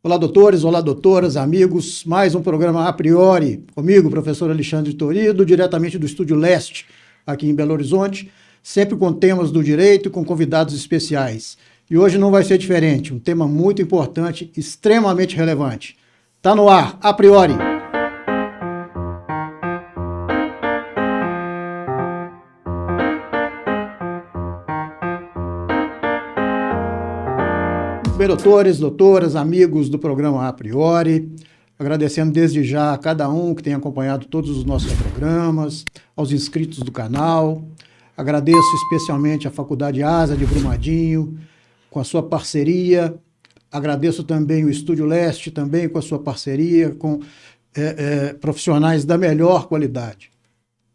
Olá, doutores, olá, doutoras, amigos. Mais um programa A Priori, comigo, professor Alexandre Torido, diretamente do Estúdio Leste, aqui em Belo Horizonte, sempre com temas do direito e com convidados especiais. E hoje não vai ser diferente, um tema muito importante, extremamente relevante. Está no ar, A Priori. Bem, doutores, doutoras, amigos do programa A Priori, agradecendo desde já a cada um que tem acompanhado todos os nossos programas, aos inscritos do canal. Agradeço especialmente à Faculdade Asa de Brumadinho, com a sua parceria. Agradeço também o Estúdio Leste, também com a sua parceria, com profissionais da melhor qualidade.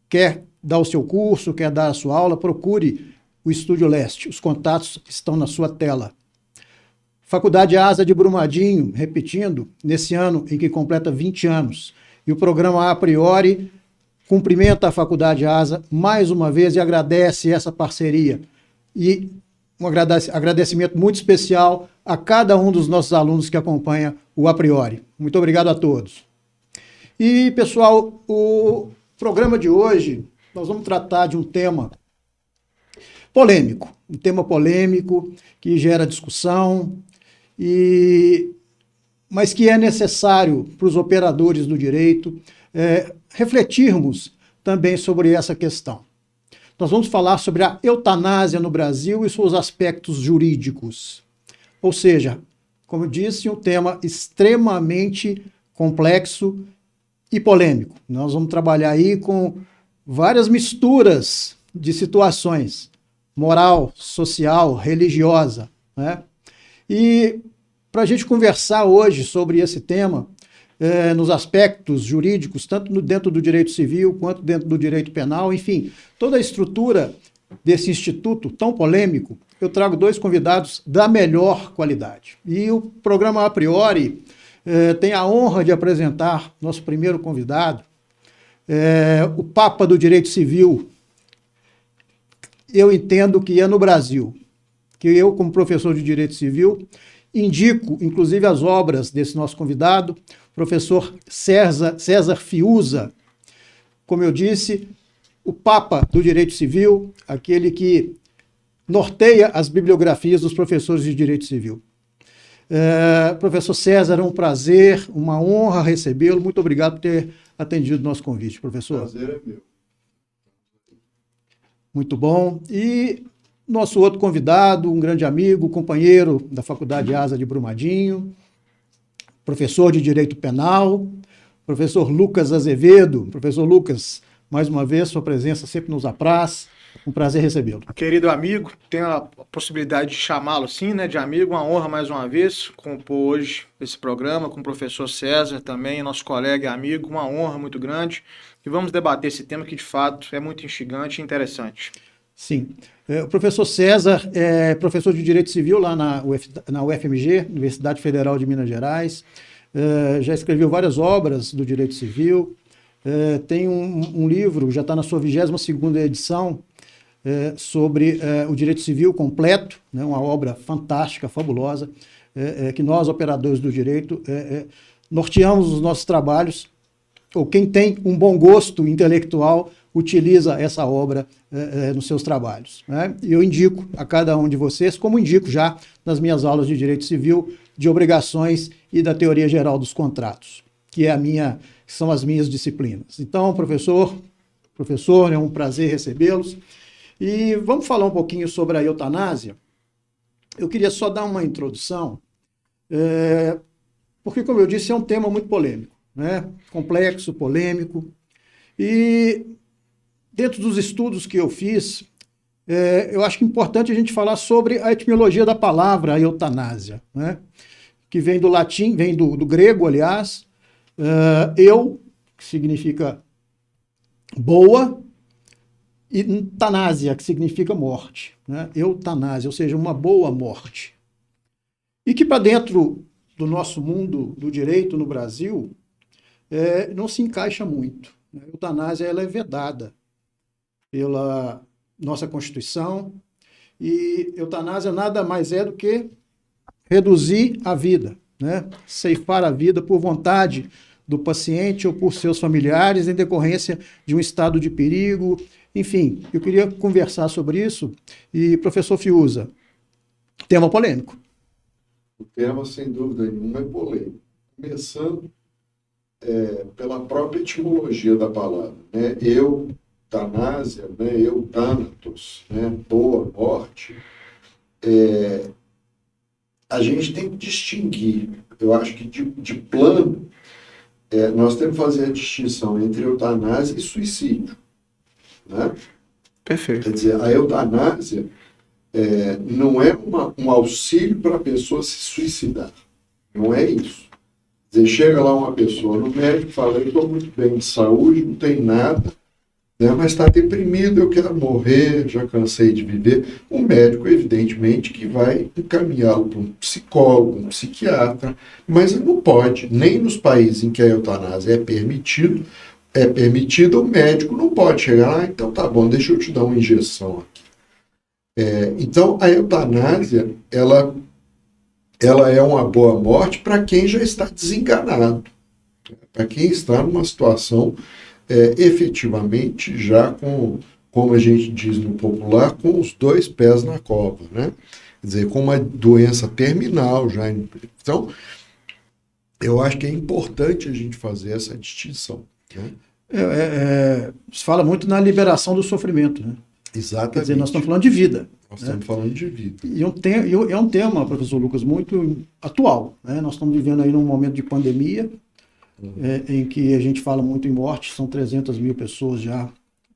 Quer dar o seu curso, quer dar a sua aula, procure o Estúdio Leste. Os contatos estão na sua tela. Faculdade Asa de Brumadinho, repetindo, nesse ano em que completa 20 anos. E o programa A Priori cumprimenta a Faculdade Asa mais uma vez e agradece essa parceria. E um agradecimento muito especial a cada um dos nossos alunos que acompanha o A Priori. Muito obrigado a todos. E, pessoal, o programa de hoje, nós vamos tratar de um tema polêmico. Um tema polêmico que gera discussão, mas que é necessário para os operadores do direito refletirmos também sobre essa questão. Nós vamos falar sobre a eutanásia no Brasil e seus aspectos jurídicos. Ou seja, como eu disse, um tema extremamente complexo e polêmico. Nós vamos trabalhar aí com várias misturas de situações, moral, social, religiosa, né? E para a gente conversar hoje sobre esse tema, nos aspectos jurídicos, tanto dentro do direito civil quanto dentro do direito penal, enfim, toda a estrutura desse instituto tão polêmico, eu trago dois convidados da melhor qualidade. E o programa A Priori tem a honra de apresentar nosso primeiro convidado, o Papa do Direito Civil. Eu entendo que é no Brasil, que eu, como professor de Direito Civil, indico, inclusive, as obras desse nosso convidado, professor César Fiuza. Como eu disse, o Papa do Direito Civil, aquele que norteia as bibliografias dos professores de Direito Civil. Professor César, é um prazer, uma honra recebê-lo. Muito obrigado por ter atendido o nosso convite, professor. O prazer é meu. Muito bom. E nosso outro convidado, um grande amigo, companheiro da Faculdade Asa de Brumadinho, professor de Direito Penal, professor Lucas Azevedo. Professor Lucas, mais uma vez, sua presença sempre nos apraz. Um prazer recebê-lo. Querido amigo, tenho a possibilidade de chamá-lo assim, né, de amigo, uma honra mais uma vez compor hoje esse programa com o professor César também, nosso colega e amigo, uma honra muito grande. E vamos debater esse tema que, de fato, é muito instigante e interessante. Sim. O professor César é professor de Direito Civil lá na UFMG, Universidade Federal de Minas Gerais. Já escreveu várias obras do Direito Civil. Tem um livro, já está na sua 22ª edição, sobre o Direito Civil completo, né, uma obra fantástica, fabulosa, que nós, operadores do direito, norteamos os nossos trabalhos, ou quem tem um bom gosto intelectual utiliza essa obra nos seus trabalhos, né? E eu indico a cada um de vocês, como indico já nas minhas aulas de Direito Civil, de obrigações e da teoria geral dos contratos, que são as minhas disciplinas. Então, professor, é um prazer recebê-los. E vamos falar um pouquinho sobre a eutanásia. Eu queria só dar uma introdução, porque, como eu disse, é um tema muito polêmico, né? Complexo, polêmico. E dentro dos estudos que eu fiz, eu acho que é importante a gente falar sobre a etimologia da palavra eutanásia, né? Que vem do latim, vem do grego, aliás, que significa boa, e tanásia, que significa morte, né? Eutanásia, ou seja, uma boa morte. E que para dentro do nosso mundo do direito no Brasil, não se encaixa muito. A eutanásia ela é vedada pela nossa Constituição, e eutanásia nada mais é do que reduzir a vida, né? Ceifar a vida por vontade do paciente ou por seus familiares em decorrência de um estado de perigo. Enfim, eu queria conversar sobre isso. E, professor Fiuza, tema polêmico. O tema, sem dúvida nenhuma, é polêmico. Começando pela própria etimologia da palavra, né? Eutanásia, né? Eutanatos, né? Boa morte. A gente tem que distinguir, eu acho que de plano, nós temos que fazer a distinção entre eutanásia e suicídio, né? Perfeito. Quer dizer, a eutanásia não é um auxílio para a pessoa se suicidar. Não é isso. Quer dizer, chega lá uma pessoa no médico e fala, eu estou muito bem de saúde, não tem nada, né, mas está deprimido, eu quero morrer, já cansei de viver. O médico, evidentemente, que vai encaminhá-lo para um psicólogo, um psiquiatra, mas não pode, nem nos países em que a eutanásia é permitida, o médico não pode chegar lá, então tá bom, deixa eu te dar uma injeção aqui. Então, a eutanásia, ela é uma boa morte para quem já está desenganado, para quem está numa situação efetivamente já com, como a gente diz no popular, com os dois pés na cova, né? Quer dizer, com uma doença terminal já. Então, eu acho que é importante a gente fazer essa distinção, né? Se fala muito na liberação do sofrimento, né? Exatamente. Quer dizer, nós estamos falando de vida. Nós estamos falando de vida. E é um tema, professor Lucas, muito atual, né? Nós estamos vivendo aí num momento de pandemia, em que a gente fala muito em morte, são 300 mil pessoas já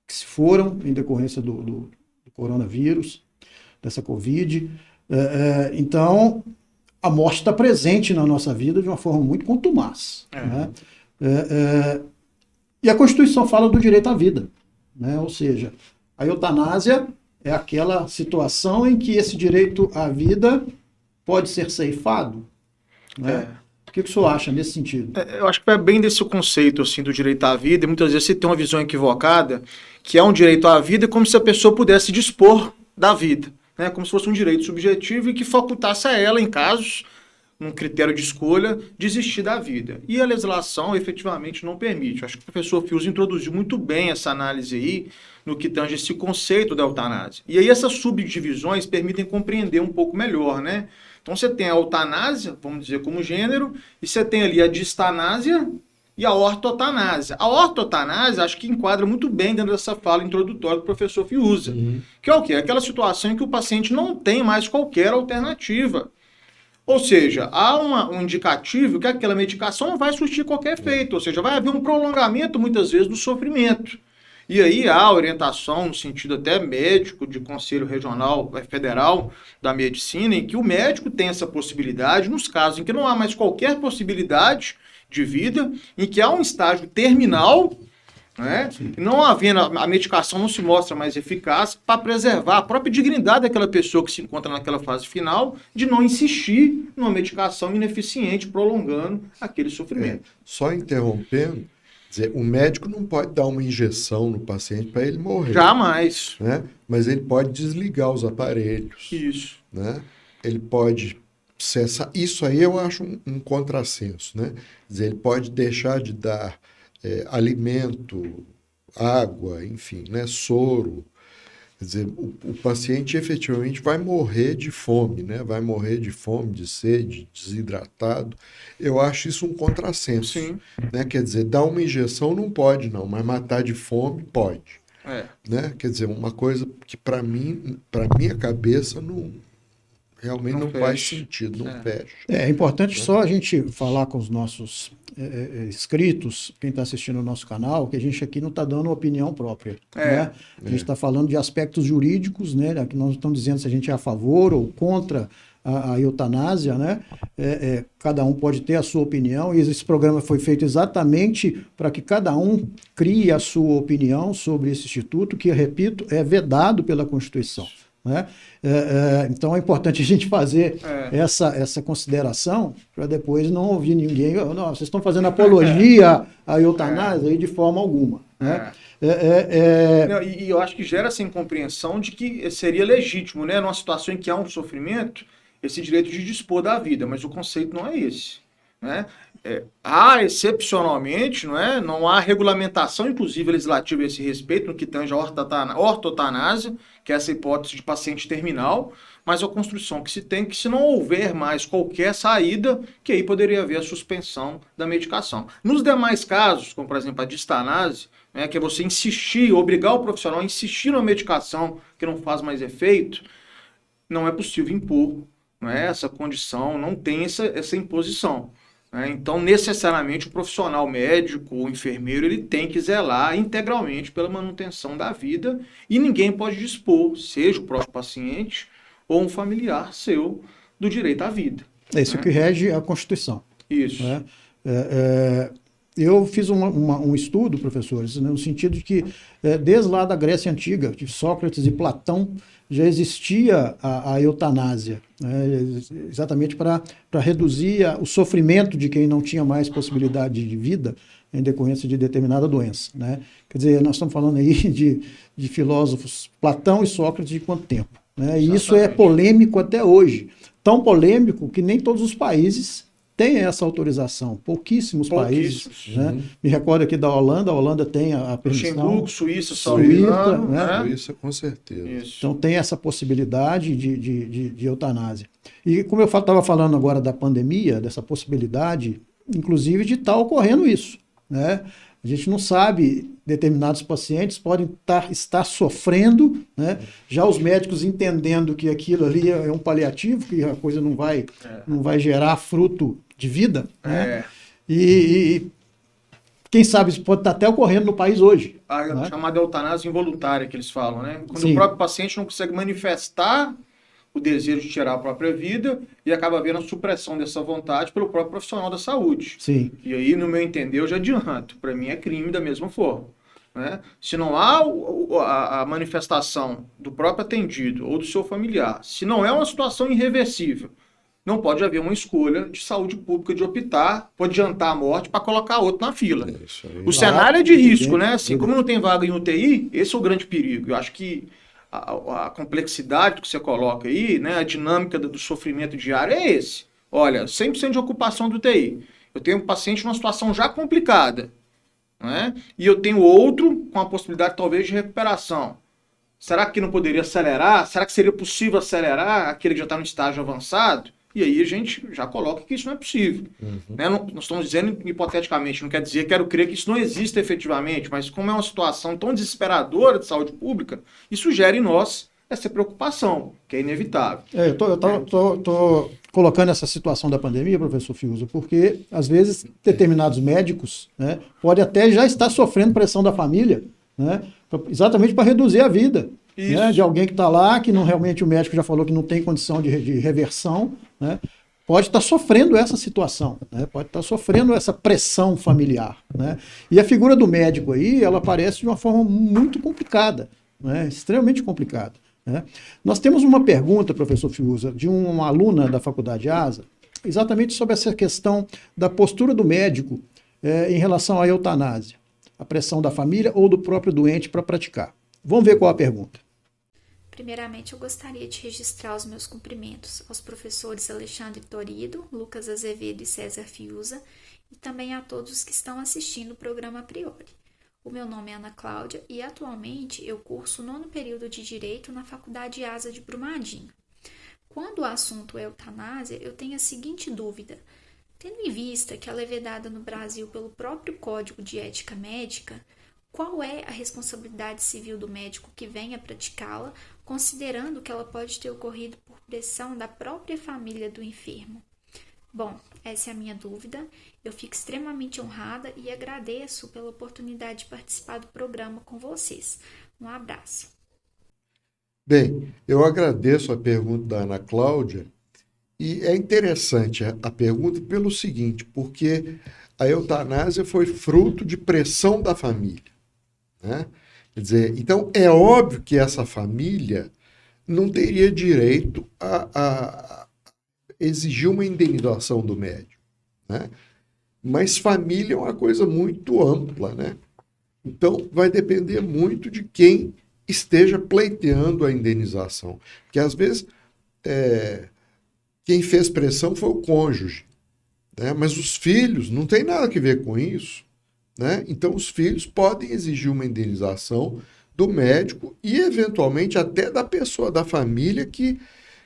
que se foram em decorrência do coronavírus, dessa Covid. Então, a morte está presente na nossa vida de uma forma muito contumaz, né? E a Constituição fala do direito à vida, né? Ou seja, a eutanásia é aquela situação em que esse direito à vida pode ser ceifado, né? O que o senhor acha nesse sentido? Eu acho que vai bem desse conceito assim, do direito à vida, e muitas vezes você tem uma visão equivocada, que é um direito à vida como se a pessoa pudesse dispor da vida, né? Como se fosse um direito subjetivo e que facultasse a ela, em casos, num critério de escolha, desistir da vida. E a legislação efetivamente não permite. Eu acho que o professor Fiuza introduziu muito bem essa análise aí, no que tange esse conceito da eutanásia. E aí essas subdivisões permitem compreender um pouco melhor, né? Então você tem a eutanásia, vamos dizer como gênero, e você tem ali a distanásia e a ortotanásia. A ortotanásia acho que enquadra muito bem dentro dessa fala introdutória do professor Fiuza, que é o quê? Aquela situação em que o paciente não tem mais qualquer alternativa. Ou seja, há um indicativo que aquela medicação não vai surtir qualquer efeito, ou seja, vai haver um prolongamento muitas vezes do sofrimento. E aí há orientação, no sentido até médico, de Conselho Regional Federal da Medicina, em que o médico tem essa possibilidade, nos casos em que não há mais qualquer possibilidade de vida, em que há um estágio terminal, né? Não havendo, a medicação não se mostra mais eficaz, para preservar a própria dignidade daquela pessoa que se encontra naquela fase final, de não insistir numa medicação ineficiente, prolongando aquele sofrimento. Só interrompendo, dizer, o médico não pode dar uma injeção no paciente para ele morrer. Jamais. Né? Mas ele pode desligar os aparelhos. Isso. Né? Ele pode cessar. Isso aí eu acho um contrassenso. Né? Quer dizer, ele pode deixar de dar alimento, água, enfim, né? Soro. Quer dizer, o paciente efetivamente vai morrer de fome, né? Vai morrer de fome, de sede, desidratado. Eu acho isso um contrassenso. Sim. Né? Quer dizer, dar uma injeção não pode, não, mas matar de fome pode. Né? Quer dizer, uma coisa que para minha cabeça realmente não faz sentido, não fecha. É importante só a gente falar com os nossos inscritos, quem está assistindo o nosso canal, que a gente aqui não está dando opinião própria. Né? A gente está falando de aspectos jurídicos, né? Aqui nós estamos dizendo se a gente é a favor ou contra a eutanásia, né? Cada um pode ter a sua opinião, e esse programa foi feito exatamente para que cada um crie a sua opinião sobre esse instituto, que, repito, é vedado pela Constituição. Né? Então é importante a gente fazer essa consideração para depois não ouvir ninguém. Não, vocês estão fazendo apologia à eutanásia aí de forma alguma. Né? Não, e eu acho que gera essa incompreensão de que seria legítimo, né, numa situação em que há um sofrimento, esse direito de dispor da vida, mas o conceito não é esse, né? Há, excepcionalmente, não há regulamentação, inclusive legislativa, a esse respeito, no que tange a ortotanásia, que é essa hipótese de paciente terminal, mas a construção que se tem que, se não houver mais qualquer saída, que aí poderia haver a suspensão da medicação. Nos demais casos, como por exemplo a distanase, que é você insistir, obrigar o profissional a insistir na medicação que não faz mais efeito, não é possível impor essa condição, não tem essa imposição. Então, necessariamente, o profissional médico, o enfermeiro, ele tem que zelar integralmente pela manutenção da vida e ninguém pode dispor, seja o próprio paciente ou um familiar seu, do direito à vida. É isso que rege a Constituição. Isso. Eu fiz um estudo, professores, no sentido de que, desde lá da Grécia Antiga, de Sócrates e Platão, já existia a eutanásia, exatamente para reduzir o sofrimento de quem não tinha mais possibilidade de vida em decorrência de determinada doença. Quer dizer, nós estamos falando aí de filósofos Platão e Sócrates de quanto tempo? E isso é polêmico até hoje. Tão polêmico que nem todos os países têm essa autorização. Pouquíssimos países. Me recordo aqui da Holanda. A Holanda tem a permissão. Luxemburgo, Suíça, Suíça, com certeza. Isso. Então tem essa possibilidade de eutanásia. E como eu estava falando agora da pandemia, dessa possibilidade, inclusive de estar ocorrendo isso. A gente não sabe, determinados pacientes podem estar sofrendo, já os médicos entendendo que aquilo ali é um paliativo, que a coisa não vai gerar fruto de vida. E quem sabe isso pode estar até ocorrendo no país hoje. A chamada eutanásia involuntária que eles falam, Quando Sim. o próprio paciente não consegue manifestar o desejo de tirar a própria vida e acaba havendo a supressão dessa vontade pelo próprio profissional da saúde. Sim. E aí, no meu entender, eu já adianto. Para mim é crime da mesma forma. Se não há a manifestação do próprio atendido ou do seu familiar, se não é uma situação irreversível, não pode haver uma escolha de saúde pública de optar por adiantar a morte para colocar outro na fila. O cenário é de risco, Assim, como não tem vaga em UTI, esse é o grande perigo. Eu acho que a complexidade que você coloca aí, a dinâmica do sofrimento diário é esse. Olha, 100% de ocupação do UTI. Eu tenho um paciente numa situação já complicada, e eu tenho outro com a possibilidade talvez de recuperação. Será que não poderia acelerar? Será que seria possível acelerar aquele que já está no estágio avançado? E aí a gente já coloca que isso não é possível. Nós estamos dizendo hipoteticamente, não quer dizer, quero crer que isso não exista efetivamente, mas como é uma situação tão desesperadora de saúde pública, isso gera em nós essa preocupação, que é inevitável. Eu estou colocando essa situação da pandemia, professor Fiuza, porque às vezes determinados médicos podem até já estar sofrendo pressão da família, exatamente para reduzir a vida. De alguém que está lá, que não, realmente o médico já falou que não tem condição de reversão, pode estar sofrendo essa situação, pode estar sofrendo essa pressão familiar. E a figura do médico aí, ela aparece de uma forma muito complicada, extremamente complicada. Nós temos uma pergunta, professor Fiuza, de uma aluna da Faculdade ASA, exatamente sobre essa questão da postura do médico em relação à eutanásia, a pressão da família ou do próprio doente para praticar. Vamos ver qual a pergunta. Primeiramente, eu gostaria de registrar os meus cumprimentos aos professores Alexandre Torido, Lucas Azevedo e César Fiuza, e também a todos que estão assistindo o programa A Priori. O meu nome é Ana Cláudia e atualmente eu curso o 9º período de Direito na Faculdade ASA de Brumadinho. Quando o assunto é eutanásia, eu tenho a seguinte dúvida. Tendo em vista que ela é vedada no Brasil pelo próprio Código de Ética Médica, qual é a responsabilidade civil do médico que venha praticá-la, considerando que ela pode ter ocorrido por pressão da própria família do enfermo? Bom, essa é a minha dúvida. Eu fico extremamente honrada e agradeço pela oportunidade de participar do programa com vocês. Um abraço. Bem, eu agradeço a pergunta da Ana Cláudia e é interessante a pergunta pelo seguinte, porque a eutanásia foi fruto de pressão da família. Quer dizer, então é óbvio que essa família não teria direito a exigir uma indenização do médico, Mas família é uma coisa muito ampla, Então vai depender muito de quem esteja pleiteando a indenização, porque às vezes quem fez pressão foi o cônjuge, né? Mas os filhos não tem nada a ver com isso, né? Então os filhos podem exigir uma indenização do médico e eventualmente até da pessoa da família que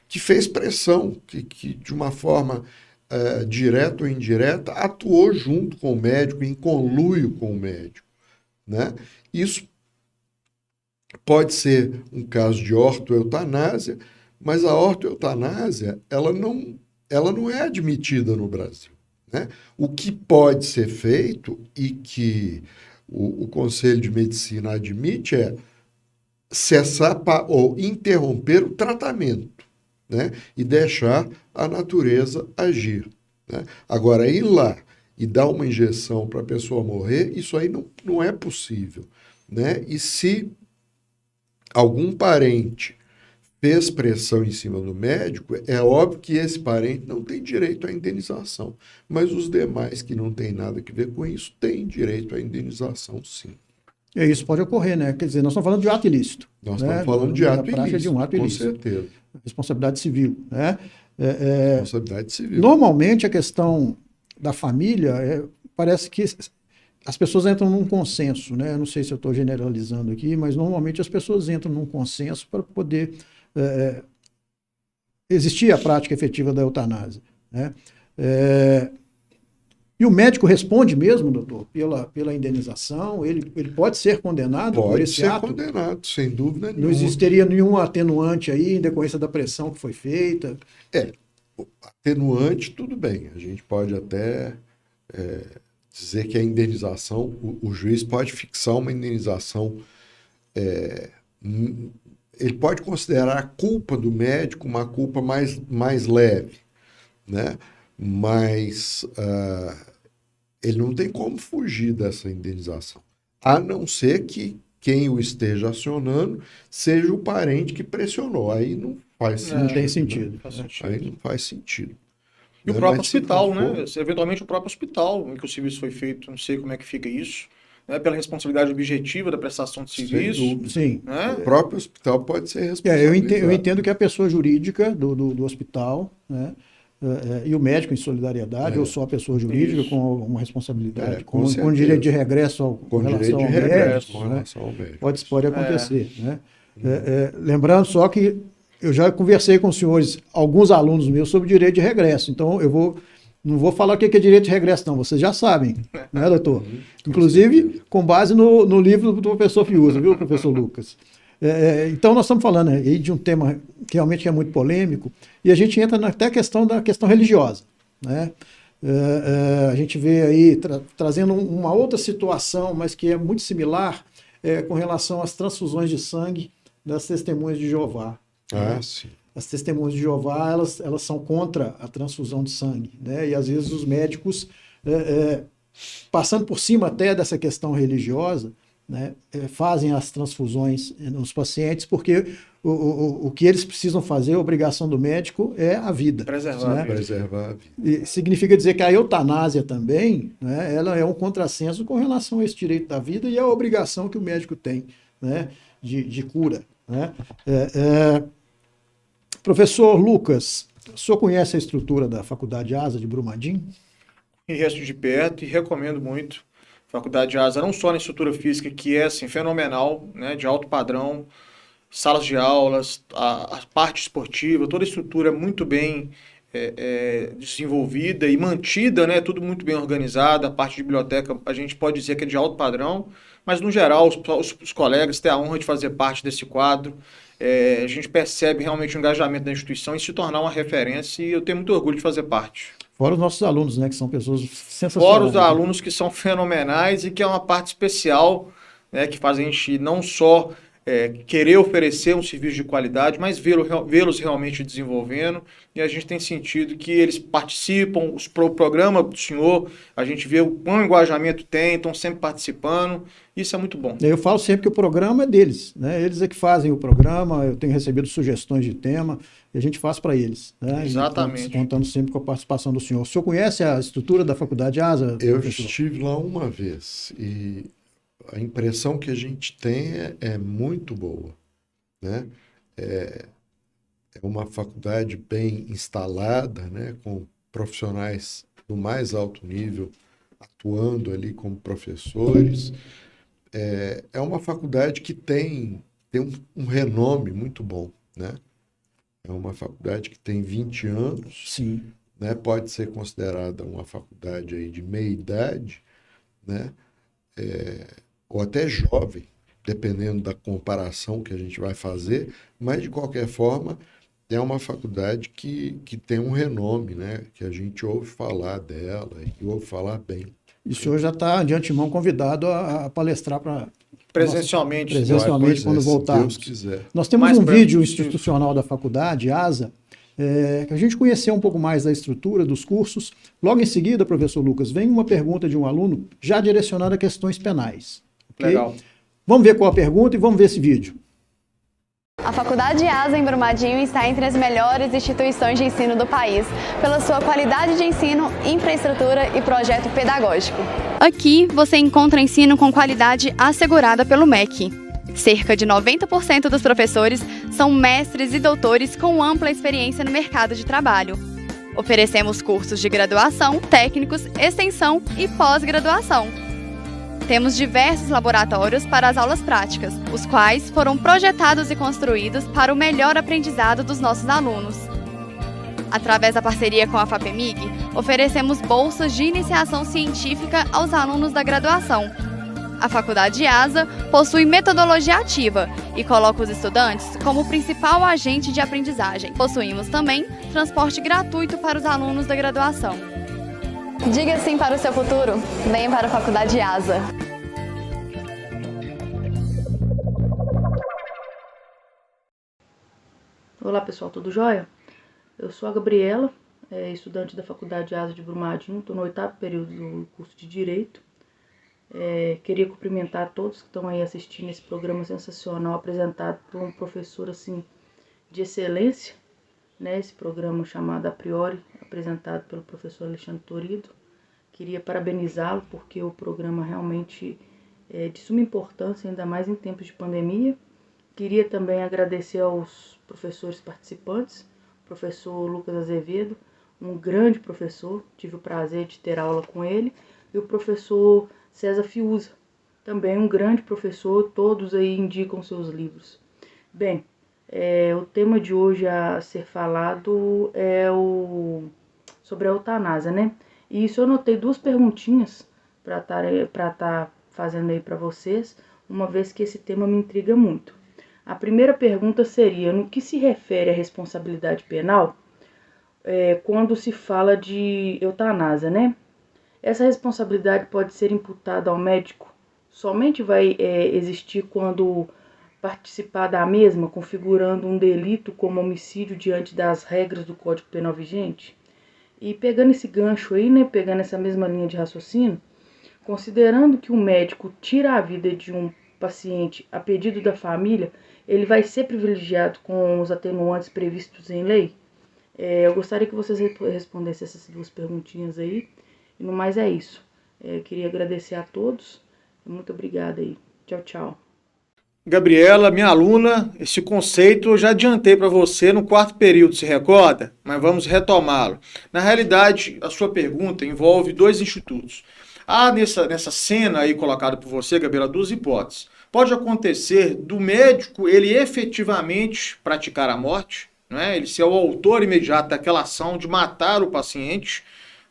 fez pressão, que de uma forma direta ou indireta atuou junto com o médico, em conluio com o médico, né? Isso pode ser um caso de ortoeutanásia, mas a ortoeutanásia ela não é admitida no Brasil, né? O que pode ser feito e que o Conselho de Medicina admite é cessar ou interromper o tratamento, né? E deixar a natureza agir, né? Agora, ir lá e dar uma injeção para a pessoa morrer, isso aí não é possível, né? E se algum parente fez pressão em cima do médico, é óbvio que esse parente não tem direito à indenização. Mas os demais que não têm nada a ver com isso têm direito à indenização, sim. E isso pode ocorrer, né? Quer dizer, nós estamos falando de ato ilícito. Nós né? estamos falando de ato ilícito, de um ato ilícito. com certeza. Responsabilidade civil, né? Responsabilidade civil. Normalmente a questão da família, parece que as pessoas entram num consenso, né? Eu não sei se eu estou generalizando aqui, mas normalmente as pessoas entram num consenso para poder existir a prática efetiva da eutanásia, né? E o médico responde mesmo, doutor, pela indenização? Ele pode ser condenado por esse ato? Pode ser condenado, sem dúvida nenhuma. Não existiria nenhum atenuante aí em decorrência da pressão que foi feita? Atenuante, tudo bem. A gente pode até dizer que a indenização, o juiz pode fixar uma indenização, ele pode considerar a culpa do médico uma culpa mais leve, né? Mas ele não tem como fugir dessa indenização, a não ser que quem o esteja acionando seja o parente que pressionou. Aí não faz sentido. Não tem sentido. Né? Aí não faz sentido. E o próprio hospital, né? Eventualmente o próprio hospital em que o serviço foi feito, não sei como é que fica isso, né? Pela responsabilidade objetiva da prestação de serviço. Sim. Né? O próprio hospital pode ser responsabilizado. Eu entendo que a pessoa jurídica do hospital, né? E o médico em solidariedade, ou só a pessoa jurídica com uma responsabilidade, com direito de regresso com relação ao médico. Pode acontecer. Né? Lembrando só que eu já conversei com os senhores, alguns alunos meus, sobre direito de regresso. Então, não vou falar o que é direito de regresso, não. Vocês já sabem, né, doutor? Inclusive, com base no livro do professor Fiuza, viu, professor Lucas? Então, nós estamos falando aí de um tema que realmente é muito polêmico, e a gente entra até a questão da questão religiosa, né? A gente vê aí trazendo uma outra situação, mas que é muito similar com relação às transfusões de sangue das testemunhas de Jeová. Sim. As testemunhas de Jeová, elas são contra a transfusão de sangue, né? E às vezes os médicos, passando por cima até dessa questão religiosa, né, fazem as transfusões nos pacientes, porque o que eles precisam fazer, a obrigação do médico é a vida. Preservar, né? Preservar a vida. E significa dizer que a eutanásia também, né, ela é um contrassenso com relação a esse direito da vida e a obrigação que o médico tem, né, de cura. Né? Professor Lucas, o senhor conhece a estrutura da Faculdade ASA de Brumadinho? Conheço de perto e recomendo muito. Faculdade ASA, não só na estrutura física, que é assim, fenomenal, né, de alto padrão, salas de aulas, a parte esportiva, toda a estrutura muito bem desenvolvida e mantida, né, tudo muito bem organizado. A parte de biblioteca, a gente pode dizer que é de alto padrão, mas no geral os colegas têm a honra de fazer parte desse quadro. A gente percebe realmente o engajamento da instituição em se tornar uma referência, e eu tenho muito orgulho de fazer parte. Fora os nossos alunos, né, que são pessoas sensacionais. Fora os alunos que são fenomenais e que é uma parte especial, né, que faz a gente não só querer oferecer um serviço de qualidade, mas vê-los realmente desenvolvendo. E a gente tem sentido que eles participam, o programa do senhor, a gente vê o quão engajamento tem, estão sempre participando. Isso é muito bom. Eu falo sempre que o programa é deles, né? Eles é que fazem o programa, eu tenho recebido sugestões de tema, e a gente faz para eles. Né? Exatamente. Contando sempre com a participação do senhor. O senhor conhece a estrutura da Faculdade ASA? Eu estive lá uma vez, e a impressão que a gente tem é muito boa, né? é uma faculdade bem instalada, né, com profissionais do mais alto nível atuando ali como professores. É uma faculdade que tem um renome muito bom, né? É uma faculdade que tem 20 anos, Sim. né? Pode ser considerada uma faculdade aí de meia-idade, né? Ou até jovem, dependendo da comparação que a gente vai fazer, mas de qualquer forma é uma faculdade que tem um renome, né? Que a gente ouve falar dela e ouve falar bem. E o senhor já está de antemão convidado a palestrar para Presencialmente. presencialmente Pois quando se voltarmos. Deus quiser. Nós temos Mais um pra- vídeo institucional da faculdade, ASA, que a gente conheceu um pouco mais da estrutura dos cursos. Logo em seguida, professor Lucas, vem uma pergunta de um aluno já direcionada a questões penais. Ok? Legal. Vamos ver qual a pergunta e vamos ver esse vídeo. A Faculdade ASA em Brumadinho está entre as melhores instituições de ensino do país, pela sua qualidade de ensino, infraestrutura e projeto pedagógico. Aqui você encontra ensino com qualidade assegurada pelo MEC. Cerca de 90% dos professores são mestres e doutores com ampla experiência no mercado de trabalho. Oferecemos cursos de graduação, técnicos, extensão e pós-graduação. Temos diversos laboratórios para as aulas práticas, os quais foram projetados e construídos para o melhor aprendizado dos nossos alunos. Através da parceria com a FAPEMIG, oferecemos bolsas de iniciação científica aos alunos da graduação. A Faculdade ASA possui metodologia ativa e coloca os estudantes como principal agente de aprendizagem. Possuímos também transporte gratuito para os alunos da graduação. Diga sim para o seu futuro. Venha para a Faculdade ASA. Olá pessoal, tudo jóia? Eu sou a Gabriela, estudante da Faculdade ASA de Brumadinho, estou no 8º período do curso de Direito. Queria cumprimentar todos que estão aí assistindo esse programa sensacional apresentado por um professor assim, de excelência, né? Esse programa chamado A Priori, apresentado pelo professor Alexandre Torido. Queria parabenizá-lo porque o programa realmente é de suma importância, ainda mais em tempos de pandemia. Queria também agradecer aos professores participantes, o professor Lucas Azevedo, um grande professor, tive o prazer de ter aula com ele, e o professor César Fiuza, também um grande professor, todos aí indicam seus livros. Bem, o tema de hoje a ser falado é sobre a eutanásia, né? E isso eu anotei 2 perguntinhas para estar fazendo aí para vocês, uma vez que esse tema me intriga muito. A primeira pergunta seria, no que se refere à responsabilidade penal, quando se fala de eutanásia, né? Essa responsabilidade pode ser imputada ao médico? Somente vai existir quando participar da mesma, configurando um delito como homicídio diante das regras do Código Penal vigente? E pegando esse gancho aí, né, pegando essa mesma linha de raciocínio, considerando que o médico tira a vida de um paciente a pedido da família, ele vai ser privilegiado com os atenuantes previstos em lei? Eu gostaria que vocês respondessem essas 2 perguntinhas aí. E no mais é isso. Queria agradecer a todos. Muito obrigada aí. Tchau, tchau. Gabriela, minha aluna, esse conceito eu já adiantei para você no 4º período, se recorda? Mas vamos retomá-lo. Na realidade, a sua pergunta envolve 2 institutos. Há nessa cena aí colocada por você, Gabriela, 2 hipóteses. Pode acontecer do médico ele efetivamente praticar a morte, né? Ele ser o autor imediato daquela ação de matar o paciente,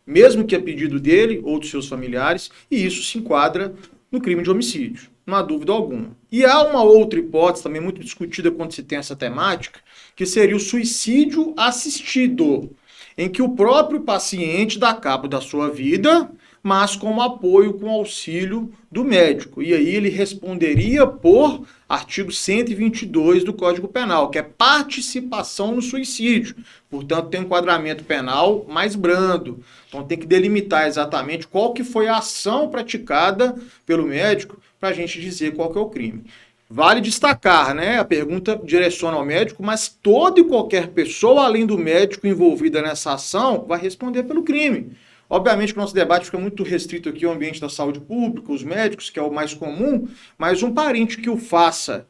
mesmo que a pedido dele ou dos seus familiares, e isso se enquadra no crime de homicídio, não há dúvida alguma. E há uma outra hipótese também muito discutida quando se tem essa temática, que seria o suicídio assistido, em que o próprio paciente dá cabo da sua vida, mas com apoio, com auxílio do médico. E aí ele responderia por artigo 122 do Código Penal, que é participação no suicídio. Portanto, tem um enquadramento penal mais brando. Então tem que delimitar exatamente qual que foi a ação praticada pelo médico para a gente dizer qual que é o crime. Vale destacar, né? A pergunta direciona ao médico, mas toda e qualquer pessoa, além do médico envolvida nessa ação, vai responder pelo crime. Obviamente que o nosso debate fica muito restrito aqui ao ambiente da saúde pública, os médicos, que é o mais comum, mas um parente que o faça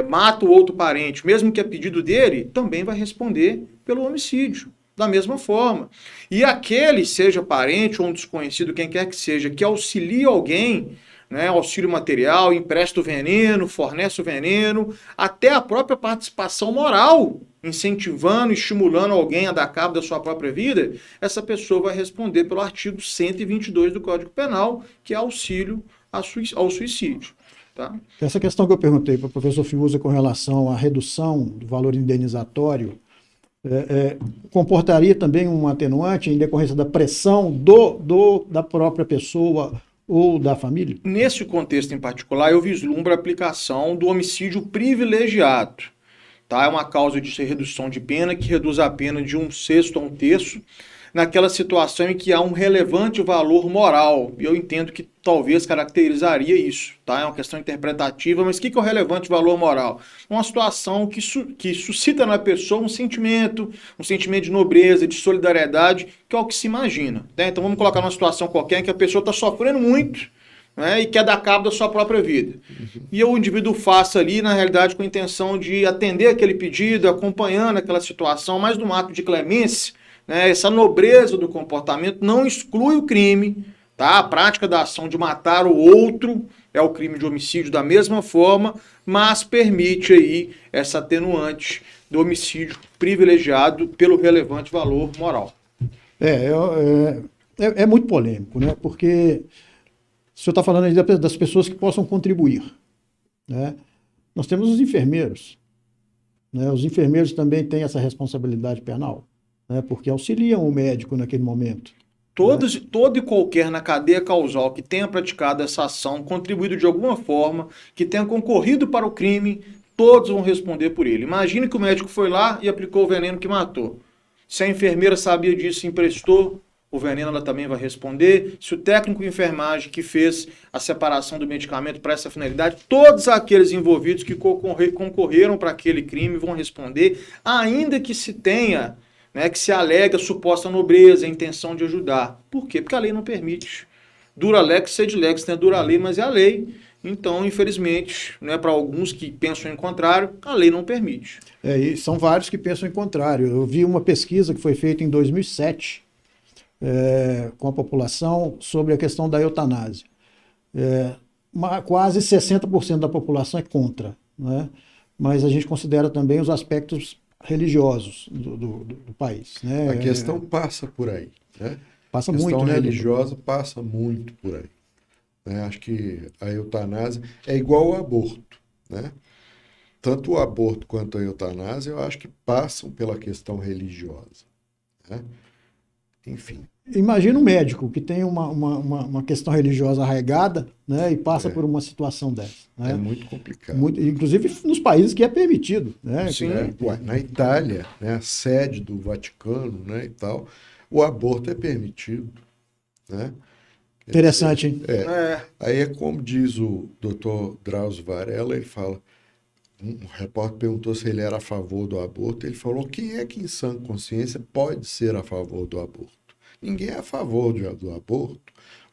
mata o outro parente, mesmo que a pedido dele, também vai responder pelo homicídio, da mesma forma. E aquele, seja parente ou um desconhecido, quem quer que seja, que auxilia alguém, né, auxílio material, empresta o veneno, fornece o veneno, até a própria participação moral, incentivando, estimulando alguém a dar cabo da sua própria vida, essa pessoa vai responder pelo artigo 122 do Código Penal, que é auxílio ao suicídio. Tá? Essa questão que eu perguntei para o professor Fiuza com relação à redução do valor indenizatório, comportaria também um atenuante em decorrência da pressão da própria pessoa ou da família? Nesse contexto em particular, eu vislumbro a aplicação do homicídio privilegiado. Tá? É uma causa de redução de pena que reduz a pena de 1/6 a 1/3 naquela situação em que há um relevante valor moral. E eu entendo que talvez caracterizaria isso. Tá? É uma questão interpretativa, mas o que é o relevante valor moral? Uma situação que suscita na pessoa um sentimento de nobreza, de solidariedade, que é o que se imagina. Tá? Então vamos colocar numa situação qualquer em que a pessoa está sofrendo muito, né, e quer dar cabo da sua própria vida. E o indivíduo faça ali, na realidade, com a intenção de atender aquele pedido, acompanhando aquela situação, mas num ato de clemência, né, essa nobreza do comportamento não exclui o crime, tá? A prática da ação de matar o outro é o crime de homicídio da mesma forma, mas permite aí essa atenuante do homicídio privilegiado pelo relevante valor moral. É muito polêmico, né? Porque o senhor está falando aí das pessoas que possam contribuir, né? Nós temos os enfermeiros, né? Os enfermeiros também têm essa responsabilidade penal, né? Porque auxiliam o médico naquele momento. Todo e qualquer na cadeia causal que tenha praticado essa ação, contribuído de alguma forma, que tenha concorrido para o crime, todos vão responder por ele. Imagine que o médico foi lá e aplicou o veneno que matou. Se a enfermeira sabia disso e emprestou o veneno, ela também vai responder. Se o técnico de enfermagem que fez a separação do medicamento para essa finalidade, todos aqueles envolvidos que concorreram para aquele crime vão responder, ainda que se tenha, né, que se alega suposta nobreza, a intenção de ajudar. Por quê? Porque a lei não permite. Dura lex, sed lex, né? Dura a lei, mas é a lei. Então, infelizmente, né, para alguns que pensam em contrário, a lei não permite. E são vários que pensam em contrário. Eu vi uma pesquisa que foi feita em 2007 com a população sobre a questão da eutanásia. Quase 60% da população é contra, né? Mas a gente considera também os aspectos religiosos do país, né? A questão passa por aí, né? Passa muito, né? A questão religiosa passa muito por aí. Né? Acho que a eutanásia é igual ao aborto, né? Tanto o aborto quanto a eutanásia, eu acho que passam pela questão religiosa, né? Enfim. Imagina um médico que tem uma questão religiosa arraigada, né, e passa por uma situação dessa. Né? É muito complicado. Inclusive nos países que é permitido. Né? Sim. Na Itália, né, a sede do Vaticano, né, e tal, o aborto é permitido. Né? Interessante, hein? Aí é como diz o Dr. Drauzio Varela, ele fala, um repórter perguntou se ele era a favor do aborto, ele falou, quem é que em sã consciência pode ser a favor do aborto? Ninguém é a favor do aborto.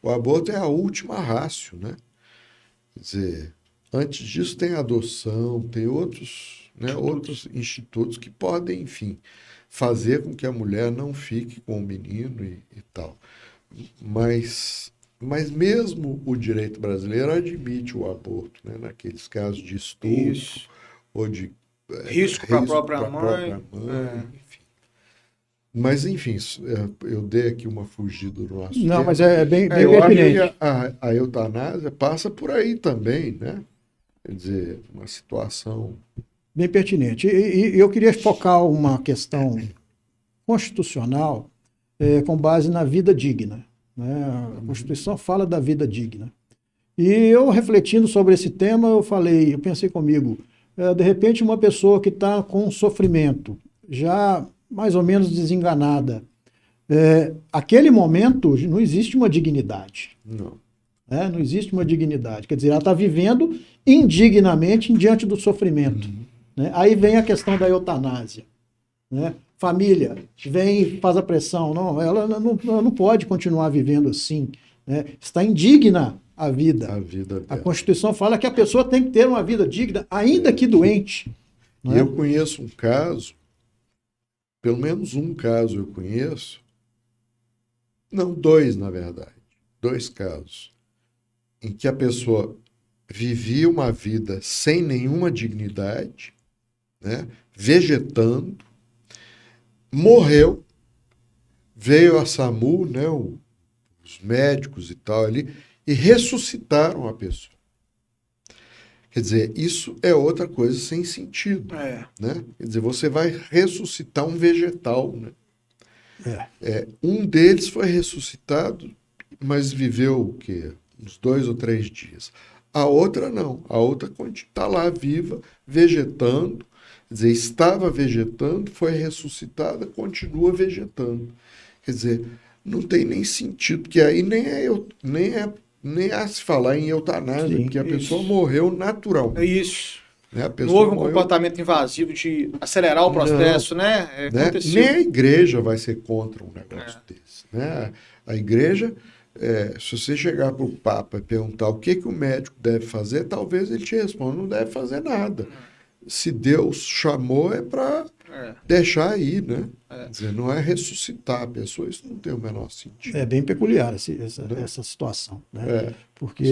O aborto é a última rácio, né? Quer dizer, antes disso tem adoção, tem outros institutos que podem, enfim, fazer com que a mulher não fique com o menino e tal. Mas mesmo o direito brasileiro admite o aborto, né? Naqueles casos de estupro ou de risco para a própria mãe. Enfim. Mas, enfim, eu dei aqui uma fugida no assunto. Não, mas é bem eu pertinente. acho que a eutanásia passa por aí também, né? Quer dizer, uma situação... Bem pertinente. E eu queria focar uma questão constitucional com base na vida digna. Né? A Constituição fala da vida digna. E eu, refletindo sobre esse tema, eu pensei comigo, de repente uma pessoa que está com sofrimento, já mais ou menos desenganada, aquele momento não existe uma dignidade. Não. Né? Não existe uma dignidade. Quer dizer, ela está vivendo indignamente diante do sofrimento. Né? Aí vem a questão da eutanásia. Né? Família vem e faz a pressão. Não, ela não pode continuar vivendo assim. né? Está indigna a vida. A vida A dela. Constituição fala que a pessoa tem que ter uma vida digna, ainda que doente. E Né? eu conheço um caso, pelo menos um caso eu conheço, não, dois, na verdade, dois casos, em que a pessoa vivia uma vida sem nenhuma dignidade, né, vegetando, morreu, veio a SAMU, né, os médicos e tal ali, e ressuscitaram a pessoa. Quer dizer, isso é outra coisa sem sentido, né? Quer dizer, você vai ressuscitar um vegetal, né? Um deles foi ressuscitado, mas viveu o quê? Uns 2 ou 3 dias. A outra não. A outra está lá viva, vegetando. Quer dizer, estava vegetando, foi ressuscitada, continua vegetando. Quer dizer, não tem nem sentido, porque aí nem a se falar em eutanásia, Sim, porque a isso. pessoa morreu naturalmente. É isso. Né? A Não pessoa houve um morreu, comportamento invasivo de acelerar o processo, né? né? Aconteceu. Nem a igreja vai ser contra um negócio desse. Né? A igreja, se você chegar para o Papa e perguntar o que o médico deve fazer, talvez ele te responda, não deve fazer nada. Se Deus chamou, é para deixar aí, né? Quer dizer, não é ressuscitar a pessoa, isso não tem o menor sentido. É bem peculiar essa situação. Né? Porque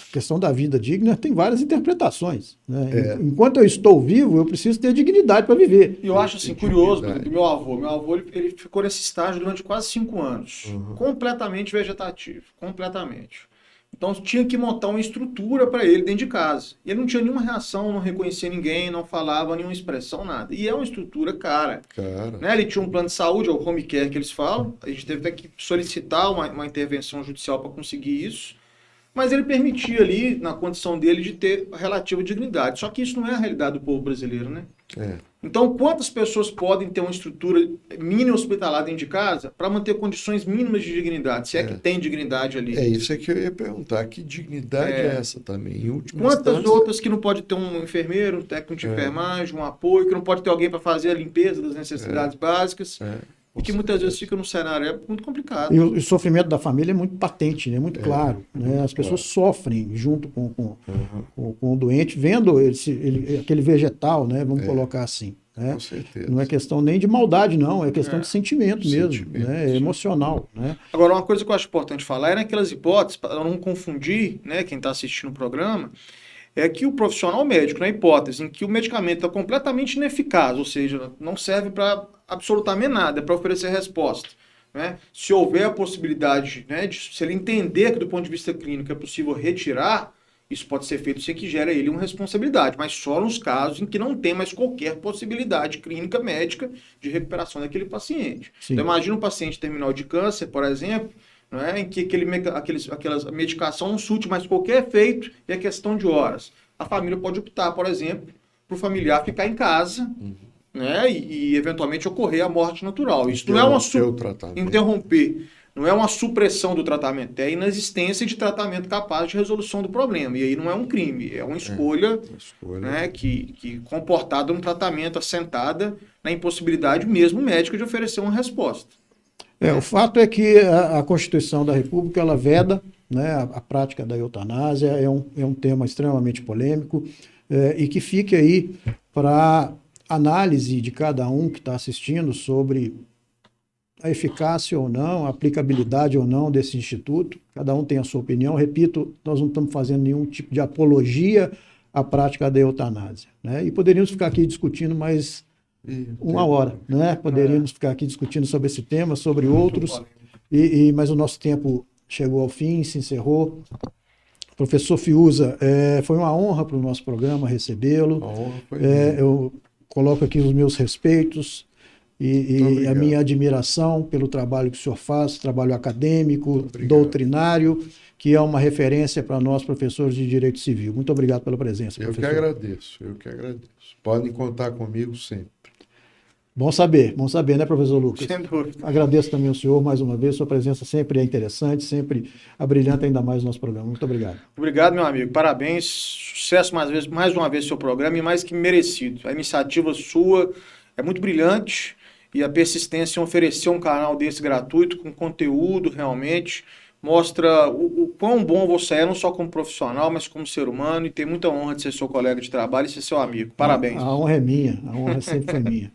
a questão da vida digna tem várias interpretações. Né? Enquanto eu estou vivo, eu preciso ter dignidade para viver. E eu acho assim, curioso, por exemplo, meu avô ele ficou nesse estágio durante quase 5 anos, completamente vegetativo, completamente. Então tinha que montar uma estrutura para ele dentro de casa. E ele não tinha nenhuma reação, não reconhecia ninguém, não falava nenhuma expressão, nada. E é uma estrutura cara. Né? Ele tinha um plano de saúde, é o home care que eles falam, a gente teve até que solicitar uma intervenção judicial para conseguir isso. Mas ele permitia ali, na condição dele, de ter relativa dignidade. Só que isso não é a realidade do povo brasileiro, né? Então, quantas pessoas podem ter uma estrutura mínima hospitalar dentro de casa para manter condições mínimas de dignidade, se é que tem dignidade ali? É isso que eu ia perguntar. Que dignidade é essa também? Em última Quantas instância, outras que não pode ter um enfermeiro, um técnico de enfermagem, um apoio, que não pode ter alguém para fazer a limpeza das necessidades básicas? E que muitas vezes fica num cenário muito complicado. E o sofrimento da família é muito patente, né? Muito claro. Né? As pessoas sofrem junto com o doente, vendo aquele vegetal, né? Vamos colocar assim. Né? Com certeza. Não é questão nem de maldade, não. É questão de sentimento mesmo. Né? É emocional. Né? Agora, uma coisa que eu acho importante falar é naquelas hipóteses, para não confundir, né, quem está assistindo o programa, é que o profissional médico, na hipótese em que o medicamento é completamente ineficaz, ou seja, não serve para absolutamente nada, é para oferecer resposta. Né? Se houver a possibilidade, né, se ele entender que do ponto de vista clínico é possível retirar, isso pode ser feito sem que gere a ele uma responsabilidade, mas só nos casos em que não tem mais qualquer possibilidade clínica médica de recuperação daquele paciente. Então, imagina um paciente terminal de câncer, por exemplo, né, em que aquela medicação não surte mais qualquer efeito e é questão de horas. A família pode optar, por exemplo, para o familiar ficar em casa, né, e eventualmente ocorrer a morte natural. Isso não é uma interromper, não é uma supressão do tratamento, é a inexistência de tratamento capaz de resolução do problema. E aí não é um crime, é uma escolha, né, que comportada num tratamento assentada na impossibilidade mesmo médica de oferecer uma resposta. O fato é que a Constituição da República ela veda, né, a prática da eutanásia, é um tema extremamente polêmico e que fique aí para análise de cada um que está assistindo sobre a eficácia ou não, a aplicabilidade ou não desse instituto. Cada um tem a sua opinião. Repito, nós não estamos fazendo nenhum tipo de apologia à prática da eutanásia. Né? E poderíamos ficar aqui discutindo mais 1 hora, né? Poderíamos ficar aqui discutindo sobre esse tema, sobre outros, mas o nosso tempo chegou ao fim, se encerrou. Professor Fiuza, foi uma honra para o nosso programa recebê-lo. Eu coloco aqui os meus respeitos e a minha admiração pelo trabalho que o senhor faz, trabalho acadêmico, doutrinário, que é uma referência para nós, professores de Direito Civil. Muito obrigado pela presença, professor. Eu que agradeço. Podem contar comigo sempre. Bom saber, né, professor Lucas? Sem dúvida. Agradeço também ao senhor mais uma vez, sua presença sempre é interessante, sempre abrilhanta ainda mais o nosso programa. Muito obrigado. Obrigado, meu amigo. Parabéns, sucesso mais uma vez no seu programa e mais que merecido. A iniciativa sua é muito brilhante e a persistência em oferecer um canal desse gratuito, com conteúdo realmente mostra o quão bom você é, não só como profissional, mas como ser humano, e tem muita honra de ser seu colega de trabalho e ser seu amigo. Parabéns. A honra é minha, a honra sempre foi minha.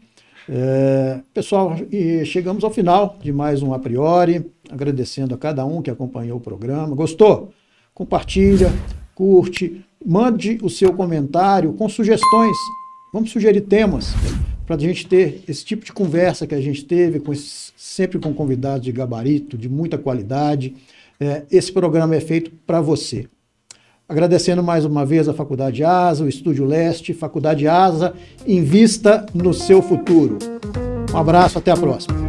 Pessoal, e chegamos ao final de mais um A Priori, agradecendo a cada um que acompanhou o programa. Gostou? Compartilha, curte, mande o seu comentário com sugestões. Vamos sugerir temas para a gente ter esse tipo de conversa que a gente teve, sempre com convidados de gabarito, de muita qualidade. Esse programa é feito para você. Agradecendo mais uma vez a Faculdade ASA, o Estúdio Leste, Faculdade ASA, invista no seu futuro. Um abraço, até a próxima.